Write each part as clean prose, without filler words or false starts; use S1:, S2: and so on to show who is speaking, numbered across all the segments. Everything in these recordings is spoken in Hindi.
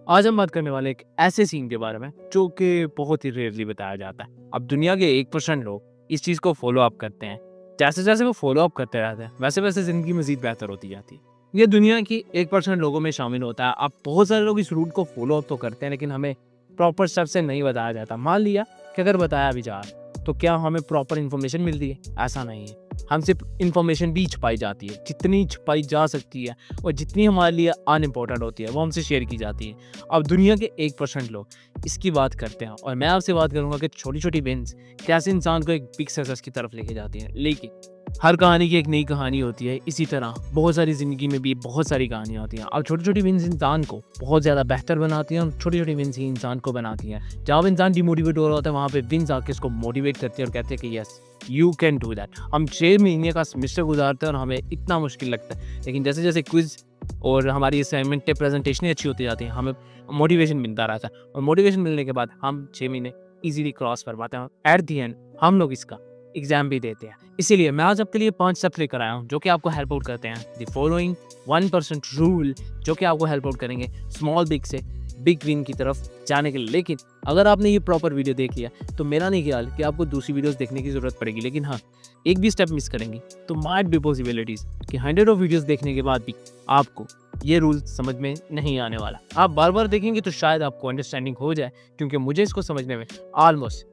S1: आज हम बात करने वाले एक ऐसे सीन के बारे में जो कि बहुत ही रेयरली बताया जाता है। अब दुनिया के 1% लोग इस चीज़ को फॉलो अप करते हैं। जैसे जैसे वो फॉलो अप करते रहते हैं वैसे वैसे ज़िंदगी मज़ीद बेहतर होती जाती है। ये दुनिया की 1% लोगों में शामिल होता है। अब बहुत सारे लोग इस रूट को फॉलो अप तो करते हैं लेकिन हमें प्रॉपर स्टेप से नहीं बताया जाता। मान लिया कि अगर बताया भी जा तो क्या हमें प्रॉपर इन्फॉर्मेशन मिलती है? ऐसा नहीं है। हम सिर्फ इन्फॉर्मेशन भी छुपाई जाती है, जितनी छुपाई जा सकती है और जितनी हमारे लिए अनइम्पोर्टेंट होती है वो हमसे शेयर की जाती है। अब दुनिया के 1% लोग इसकी बात करते हैं और मैं आपसे बात करूंगा कि छोटी छोटी विन्स कैसे इंसान को एक बिग सक्सेस की तरफ लेके जाती हैं। लेकिन हर कहानी की एक नई कहानी होती है। इसी तरह बहुत सारी ज़िंदगी में भी बहुत सारी कहानियाँ होती हैं। अब छोटी छोटी विन्स इंसान को बहुत ज़्यादा बेहतर बनाती हैं और छोटी छोटी विन्स ही इंसान को बनाती हैं। जहाँ इंसान डिमोटिवेट हो रहा होता है वहाँ पे विन्स आके इसको मोटिवेट करती है और कहते हैं कि yes you can do that. हम 6 महीने का सेमेस्टर गुजारते हैं और हमें इतना मुश्किल लगता है, लेकिन जैसे जैसे क्विज और हमारी असाइनमेंट प्रेजेंटेशनें अच्छी होती जाती हैं हमें मोटिवेशन मिलता रहता है और मोटिवेशन मिलने के बाद हम 6 महीने ईजिली क्रॉस कर पाते हैं। एट दी एंड हम लोग इसका एग्जाम भी देते हैं। इसीलिए मैं आज आपके लिए 5 स्टेप्स लेकर आया हूँ जो कि आपको हेल्प आउट करते हैं। द फॉलोइंग 1% रूल जो कि आपको हेल्प आउट करेंगे स्मॉल बिग से बिग विन की तरफ जाने के लिए। लेकिन अगर आपने ये प्रॉपर वीडियो देख लिया तो मेरा नहीं ख्याल कि आपको दूसरी वीडियोस देखने की ज़रूरत पड़ेगी। लेकिन हाँ, एक भी स्टेप मिस करेंगी तो माइट बी पॉसिबिलिटीज़ कि 100 ऑफ वीडियोस देखने के बाद भी आपको ये रूल समझ में नहीं आने वाला। आप बार बार देखेंगे तो शायद आपको अंडरस्टैंडिंग हो जाए, क्योंकि मुझे इसको समझने में ऑलमोस्ट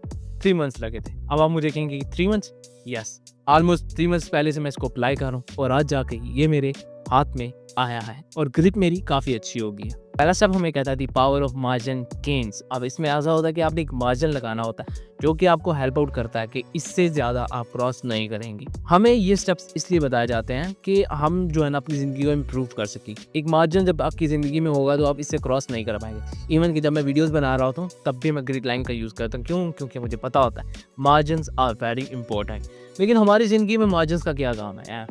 S1: 3 मंथ्स लगे थे। अब आप मुझे कहेंगे कि 3 मंथ्स, यस ऑलमोस्ट 3 मंथ्स पहले से मैं इसको अप्लाई कर रहा हूँ और आज जाके ये मेरे हाथ में आया है और ग्रिप मेरी काफ़ी अच्छी हो गई है। पहला स्टेप हमें कहता है the power of margin gains. अब इसमें ऐसा होता है कि आपने एक मार्जिन लगाना होता है जो कि आपको हेल्प आउट करता है कि इससे ज़्यादा आप क्रॉस नहीं करेंगे। हमें ये स्टेप्स इसलिए बताए जाते हैं कि हम जो है ना अपनी ज़िंदगी को इम्प्रूव कर सकें। एक मार्जिन जब आपकी ज़िंदगी में होगा तो आप इससे क्रॉस नहीं कर पाएंगे। इवन कि जब मैं वीडियोज़ बना रहा होता हूँ तब भी मैं ग्रिड लाइन का यूज़ करता हूँ। क्यों? क्योंकि मुझे पता होता है मार्जिन्स आर वेरी इंपॉर्टेंट। लेकिन हमारी ज़िंदगी में मार्जिन्स का क्या काम है?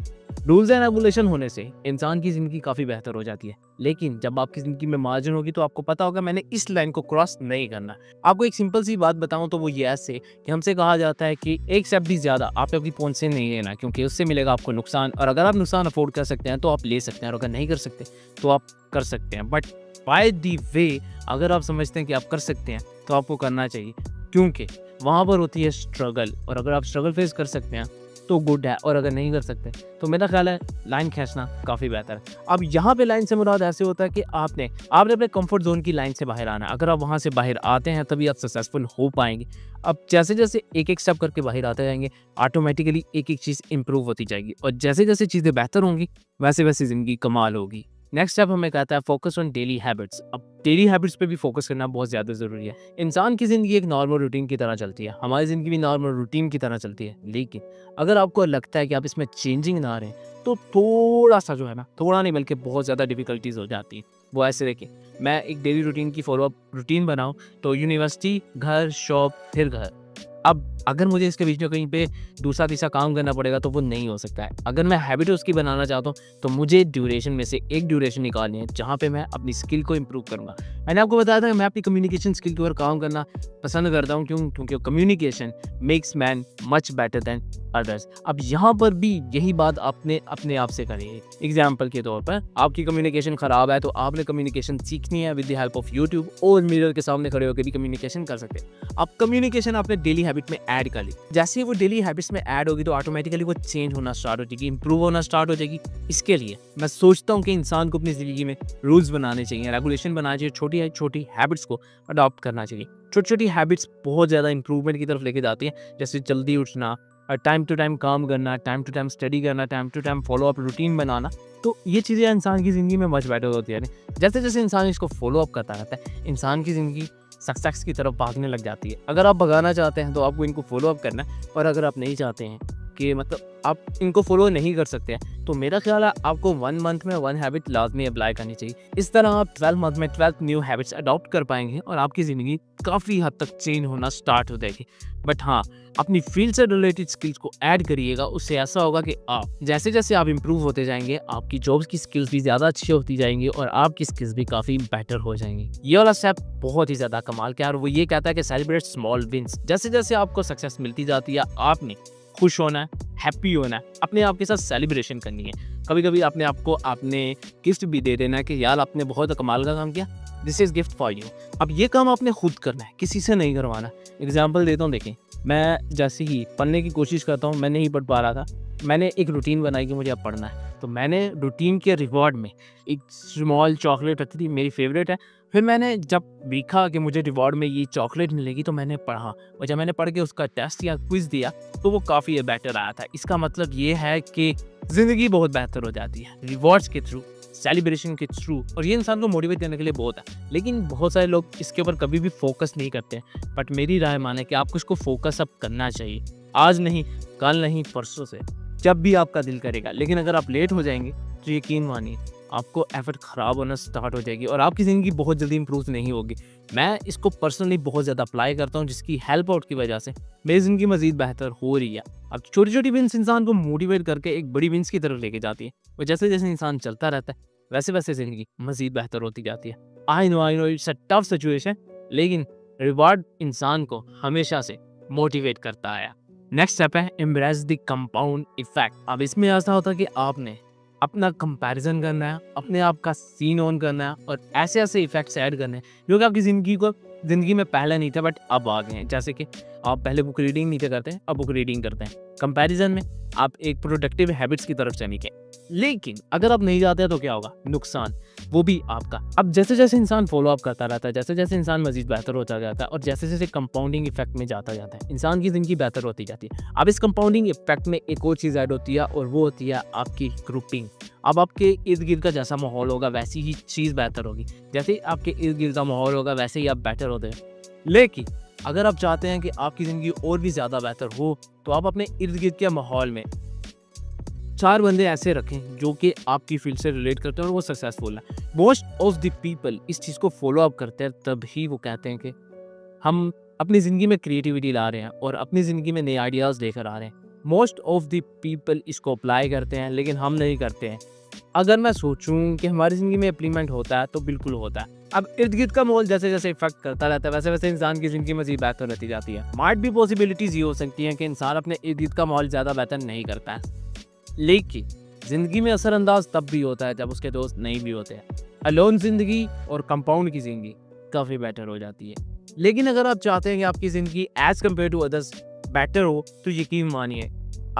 S1: रूल्स एंड रेगुलेशन होने से इंसान की ज़िंदगी काफ़ी बेहतर हो जाती है। लेकिन जब आपकी ज़िंदगी में मार्जिन होगी तो आपको पता होगा मैंने इस लाइन को क्रॉस नहीं करना। आपको एक सिंपल सी बात बताऊं तो वो ये ऐसे कि हमसे कहा जाता है कि एक स्टेप भी ज़्यादा आप अपनी पहुंच से नहीं लेना, क्योंकि उससे मिलेगा आपको नुकसान। और अगर आप नुकसान अफोर्ड कर सकते हैं तो आप ले सकते हैं और अगर नहीं कर सकते तो आप कर सकते हैं। बट बाय दी वे अगर आप समझते हैं कि आप कर सकते हैं तो आपको करना चाहिए, क्योंकि वहाँ पर होती है स्ट्रगल। और अगर आप स्ट्रगल फेस कर सकते हैं तो गुड है, और अगर नहीं कर सकते तो मेरा ख्याल है लाइन खींचना काफ़ी बेहतर है। अब यहाँ पे लाइन से मुराद ऐसे होता है कि आपने अपने कंफर्ट जोन की लाइन से बाहर आना है। अगर आप वहाँ से बाहर आते हैं तभी आप सक्सेसफुल हो पाएंगे। अब जैसे जैसे एक एक स्टेप करके बाहर आते जाएंगे ऑटोमेटिकली एक एक चीज़ इंप्रूव होती जाएगी और जैसे जैसे चीज़ें बेहतर होंगी वैसे वैसे ज़िंदगी कमाल होगी। नेक्स्ट स्टेप हमें कहता है फोकस ऑन डेली हैबिट्स। अब डेली हैबिट्स पे भी फोकस करना बहुत ज़्यादा ज़रूरी है। इंसान की ज़िंदगी एक नॉर्मल रूटीन की तरह चलती है, हमारी ज़िंदगी भी नॉर्मल रूटीन की तरह चलती है। लेकिन अगर आपको लगता है कि आप इसमें चेंजिंग ना रहे तो थोड़ा सा जो है ना, थोड़ा नहीं बल्कि बहुत ज़्यादा डिफिकल्टीज हो जाती है। वो ऐसे देखिए, मैं एक डेली रूटीन की फॉलोअप रूटीन बनाऊँ तो यूनिवर्सिटी, घर, शॉप, फिर घर। अब अगर मुझे इसके बीच में कहीं पे दूसरा तीसरा काम करना पड़ेगा तो वो नहीं हो सकता है। अगर मैं हैबिट उसकी बनाना चाहता हूँ तो मुझे ड्यूरेशन में से एक ड्यूरेशन निकालनी है जहाँ पे मैं अपनी स्किल को इम्प्रूव करूँगा। मैंने आपको बताया था कि मैं अपनी कम्युनिकेशन स्किल के ऊपर काम करना पसंद करता हूँ। क्यों? क्योंकि communication makes man much better than others. अब यहाँ पर भी यही बात आपने अपने आप से करी है। एग्जाम्पल के तौर पर आपकी कम्युनिकेशन ख़राब है तो आपने कम्युनिकेशन सीखनी है with the help of YouTube, और मिरर के सामने खड़े होकर भी कम्युनिकेशन कर सकते हैं। अब कम्युनिकेशन आपने डेली हैबिट में ऐड कर ली। जैसे ही वो डेली हैबिट्स में ऐड होगी तो ऑटोमेटिकली वो चेंज होना स्टार्ट हो जाएगी, इंप्रूव होना स्टार्ट हो जाएगी। इसके लिए मैं सोचता हूँ कि इंसान को अपनी ज़िंदगी में रूल्स बनाने चाहिए, रेगुलेशन बनाना चाहिए, छोटी छोटी हैबिट्स को अडॉप्ट करना चाहिए। छोटी छोटी हैबिट्स बहुत ज़्यादा इंप्रूवमेंट की तरफ लेके जाती हैं, जैसे जल्दी उठना, टाइम टू टाइम काम करना, टाइम टू टाइम स्टडी करना, time to time follow up routine बनाना। तो ये चीज़ें इंसान की ज़िंदगी में मच बेटर होती है। जैसे जैसे इंसान इसको फॉलो अप करता रहता है इंसान की ज़िंदगी सक्सेस की तरफ भागने लग जाती है। अगर आप भगाना चाहते हैं तो आपको इनको फॉलो अप करना है, और अगर आप नहीं चाहते हैं कि मतलब आप इनको फॉलो नहीं कर सकते हैं तो मेरा ख्याल है आपको 1 मंथ में 1 हैबिट लाजमी अप्लाई करनी चाहिए। इस तरह आप 12 मंथ में 12 न्यू हैबिट्स अडॉप्ट कर पाएंगे और आपकी ज़िंदगी काफ़ी हद तक चेंज होना स्टार्ट हो जाएगी। बट हाँ, अपनी फील्ड से रिलेटेड स्किल्स को ऐड करिएगा। उससे ऐसा होगा कि आप जैसे जैसे आप इंप्रूव होते जाएंगे आपकी जॉब्स की स्किल्स भी ज़्यादा अच्छी होती जाएंगी और आपकी स्किल्स भी काफ़ी बेटर हो जाएंगी। ये वाला स्टेप बहुत ही ज़्यादा कमाल का है और वो ये कहता है कि सेलिब्रेट स्मॉल विंस। जैसे जैसे आपको सक्सेस मिलती जाती है आपने खुश होना है, हैप्पी होना है, अपने आप के साथ सेलिब्रेशन करनी है। कभी कभी अपने आप को आपने गिफ्ट भी दे देना है कि यार आपने बहुत कमाल का काम किया, this is gift for you. अब ये काम आपने खुद करना है, किसी से नहीं करवाना। एग्जाम्पल देता हूँ, देखें, मैं जैसे ही पढ़ने की कोशिश करता हूँ, मैं नहीं पढ़ पा रहा था, मैंने एक रूटीन बनाई कि मुझे अब पढ़ना है, तो मैंने रूटीन के रिवॉर्ड में एक स्मॉल चॉकलेट रखी थी, मेरी फेवरेट है। फिर मैंने जब देखा कि मुझे रिवॉर्ड में ये चॉकलेट मिलेगी तो मैंने पढ़ा, और जब मैंने पढ़ के उसका टेस्ट या क्विज़ दिया तो वो काफ़ी बेटर आया था। इसका मतलब ये है कि ज़िंदगी बहुत बेहतर हो जाती है रिवॉर्ड्स के थ्रू, सेलिब्रेशन के थ्रू, और ये इंसान को मोटिवेट करने के लिए बहुत है। लेकिन बहुत सारे लोग इसके ऊपर कभी भी फोकस नहीं करते हैं। बट मेरी राय माने कि आपको इसको फोकस अब करना चाहिए, आज नहीं, कल नहीं, परसों से, जब भी आपका दिल करेगा। लेकिन अगर आप लेट हो जाएंगे तो यकीन मानिए आपको एफर्ट ख़राब होना स्टार्ट हो जाएगी और आपकी ज़िंदगी बहुत जल्दी इंप्रूव नहीं होगी। मैं इसको पर्सनली बहुत ज़्यादा अप्लाई करता हूँ, जिसकी हेल्प आउट की वजह से मेरी ज़िंदगी मज़ीद बेहतर हो रही है। अब छोटी छोटी विन्स इंसान को मोटिवेट करके एक बड़ी विन्स की तरफ लेके जाती है, और जैसे जैसे इंसान चलता रहता है वैसे वैसे ज़िंदगी मज़ीद बेहतर होती जाती है। I know it's a tough situation, लेकिन रिवार्ड इंसान को हमेशा से मोटिवेट करता आया। नेक्स्ट स्टेप है एम्ब्रेस द कंपाउंड इफेक्ट। अब इसमें ऐसा होता है कि आपने अपना कंपैरिजन करना है, अपने आप का सीन ऑन करना है, और ऐसे ऐसे इफेक्ट्स ऐड करने हैं जो कि आपकी ज़िंदगी में पहले नहीं था बट अब आ गए हैं। जैसे कि आप पहले बुक रीडिंग नहीं करते हैं, अब बुक रीडिंग करते हैं। कंपैरिजन में आप एक प्रोडक्टिव हैबिट्स की तरफ चलेंगे, लेकिन अगर आप नहीं जाते हैं तो क्या होगा, नुकसान, वो भी आपका। अब जैसे जैसे इंसान फॉलो अप करता रहता है, जैसे जैसे इंसान मजीद बेहतर होता जाता है, और जैसे जैसे कंपाउंडिंग इफेक्ट में जाता जाता है, इंसान की ज़िंदगी बेहतर होती जाती है। अब इस कंपाउंडिंग इफेक्ट में एक और चीज़ ऐड होती है, और वो होती है आपकी ग्रुपिंग। अब आपके इर्द गिर्द का जैसा माहौल होगा वैसी ही चीज़ बेहतर होगी। जैसे आपके इर्द गिर्द का माहौल होगा वैसे ही आप बेटर होते हैं। लेकिन अगर आप चाहते हैं कि आपकी ज़िंदगी और भी ज़्यादा बेहतर हो, तो आप अपने इर्द गिर्द के माहौल में 4 बंदे ऐसे रखें जो कि आपकी फील्ड से रिलेट करते हैं और वो सक्सेसफुल है। मोस्ट ऑफ द पीपल इस चीज़ को फॉलो अप करते हैं, तभी वो कहते हैं कि हम अपनी ज़िंदगी में क्रिएटिविटी ला रहे हैं और अपनी ज़िंदगी में नए आइडियाज़ लेकर आ रहे हैं। मोस्ट ऑफ द पीपल इसको अप्लाई करते हैं, लेकिन हम नहीं करते हैं। अगर मैं सोचूं कि हमारी ज़िंदगी में इम्प्लीमेंट होता है तो बिल्कुल होता है। अब इर्द गिर्द का माहौल जैसे जैसे इफेक्ट करता रहता है, वैसे वैसे इंसान की ज़िंदगी मज़ीद बेहतर रहती जाती है। माइट भी पॉसिबिलिटीज़ ये हो सकती हैं कि इंसान अपने इर्द गिर्द का माहौल ज़्यादा बेहतर नहीं करता है, लेकिन ज़िंदगी में असरअंदाज तब भी होता है जब उसके दोस्त नहीं भी होते हैं। अलोन ज़िंदगी और कंपाउंड की ज़िंदगी काफ़ी बेटर हो जाती है। लेकिन अगर आप चाहते हैं कि आपकी ज़िंदगी as compare to others better हो, तो यकीन मानिए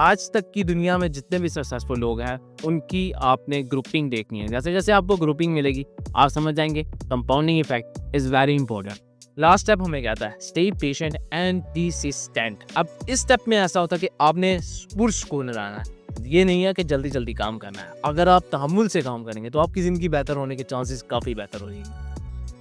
S1: आज तक की दुनिया में जितने भी सक्सेसफुल लोग हैं उनकी आपने ग्रुपिंग देखनी है। जैसे जैसे आपको ग्रुपिंग मिलेगी आप समझ जाएंगे compounding effect is very important. Last step हमें कहता है स्टे पेशेंट एंड डिसिस्टेंट। अब इस स्टेप में ऐसा होता है कि आपने पुरस्कून रहना है, ये नहीं है कि जल्दी जल्दी काम करना है। अगर आप तहम्मुल से काम करेंगे तो आपकी ज़िंदगी बेहतर होने के चांसेस काफ़ी बेहतर हो जाएंगे।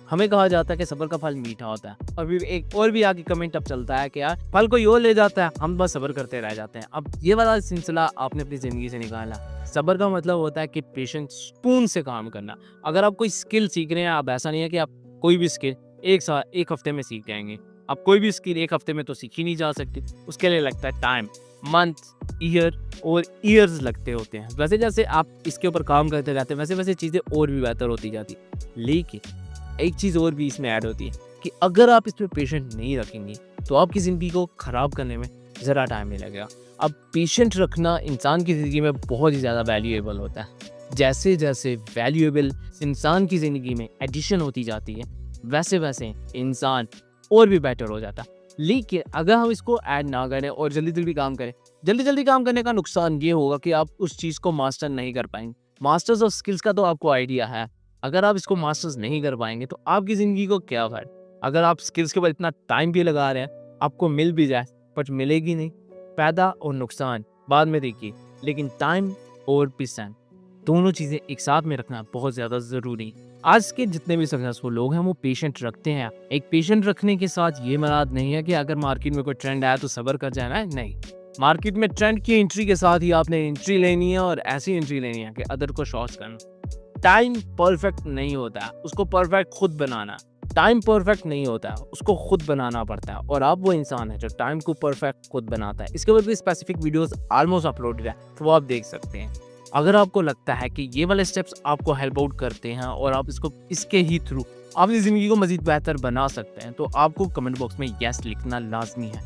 S1: हमें कहा जाता है कि सब्र का फल मीठा होता है, और भी एक और भी आगे कमेंट अब चलता है कि यार फल कोई और ले जाता है, हम बस सब्र करते रह जाते हैं। अब ये वाला सिलसिला आपने अपनी ज़िंदगी से निकाला। सब्र का मतलब होता है कि पेशेंस, सुकून से काम करना। अगर आप कोई स्किल सीख रहे हैं, आप ऐसा नहीं है कि आप कोई भी स्किल एक हफ्ते में सीख जाएंगे। आप कोई भी स्किल एक हफ्ते में तो सीखी नहीं जा सकती, उसके लिए लगता है टाइम, मंथ, ईयर और ईयर्स लगते होते हैं। वैसे जैसे आप इसके ऊपर काम करते रहते हैं वैसे वैसे चीज़ें और भी बेहतर होती जाती। लेकिन एक चीज़ और भी इसमें ऐड होती है कि अगर आप इस पर पेशेंट नहीं रखेंगे तो आपकी ज़िंदगी को ख़राब करने में ज़रा टाइम नहीं लगेगा। अब पेशेंट रखना इंसान की ज़िंदगी में बहुत ही ज़्यादा वैल्यूएबल होता है। जैसे जैसे वैल्यूएबल इंसान की ज़िंदगी में एडिशन होती जाती है वैसे वैसे इंसान और भी बेटर हो जाता है। लेकिन अगर हम इसको ऐड ना करें और जल्दी जल्दी काम करें, जल्दी जल्दी काम करने का नुकसान ये होगा कि आप उस चीज़ को मास्टर नहीं कर पाएंगे। मास्टर्स ऑफ स्किल्स का तो आपको आइडिया है, अगर आप इसको मास्टर्स नहीं कर पाएंगे तो आपकी ज़िंदगी को क्या फ़ायदा। अगर आप स्किल्स के ऊपर इतना टाइम भी लगा रहे हैं, आपको मिल भी जाए बट मिलेगी नहीं। फ़ायदा और नुकसान बाद में देखिए, लेकिन टाइम और पेशेंस दोनों चीज़ें एक साथ में रखना बहुत ज़्यादा ज़रूरी है। आज के जितने भी सक्सेसफुल लोग हैं वो पेशेंट रखते हैं। एक पेशेंट रखने के साथ ये मराद नहीं है कि अगर मार्केट में कोई ट्रेंड आया तो सब्र कर जाना है, नहीं। मार्केट में ट्रेंड की एंट्री के साथ ही आपने एंट्री लेनी है, और ऐसी एंट्री लेनी है कि अदर को शॉर्ट करना। टाइम परफेक्ट नहीं होता, उसको परफेक्ट खुद बनाना। टाइम परफेक्ट नहीं होता, उसको खुद बनाना पड़ता है, और आप वो इंसान है जो टाइम को परफेक्ट खुद बनाता है। इसके ऊपर भी स्पेसिफिक वीडियोस ऑलमोस्ट अपलोडेड है, तो वो आप देख सकते हैं। अगर आपको लगता है कि ये वाले स्टेप्स आपको हेल्प आउट करते हैं और आप इसके ही थ्रू अपनी ज़िंदगी को मज़ीद बेहतर बना सकते हैं, तो आपको कमेंट बॉक्स में येस लिखना लाजमी है।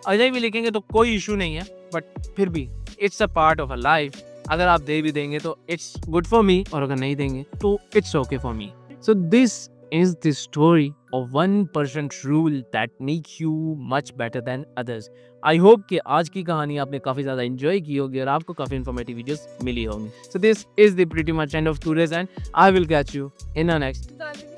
S1: अगर भी लिखेंगे तो कोई इशू नहीं है, बट फिर भी it's a part of a life. अगर आप दे भी देंगे तो इट्स गुड फॉर मी, और अगर नहीं देंगे तो it's okay for me. So this is the story of 1% rule that makes you much better than others. I hope कि आज की कहानी आपने काफ़ी ज़्यादा enjoy की होगी और आपको काफ़ी informative videos मिली होंगी. So this is the pretty much end of today's and I will catch you in the next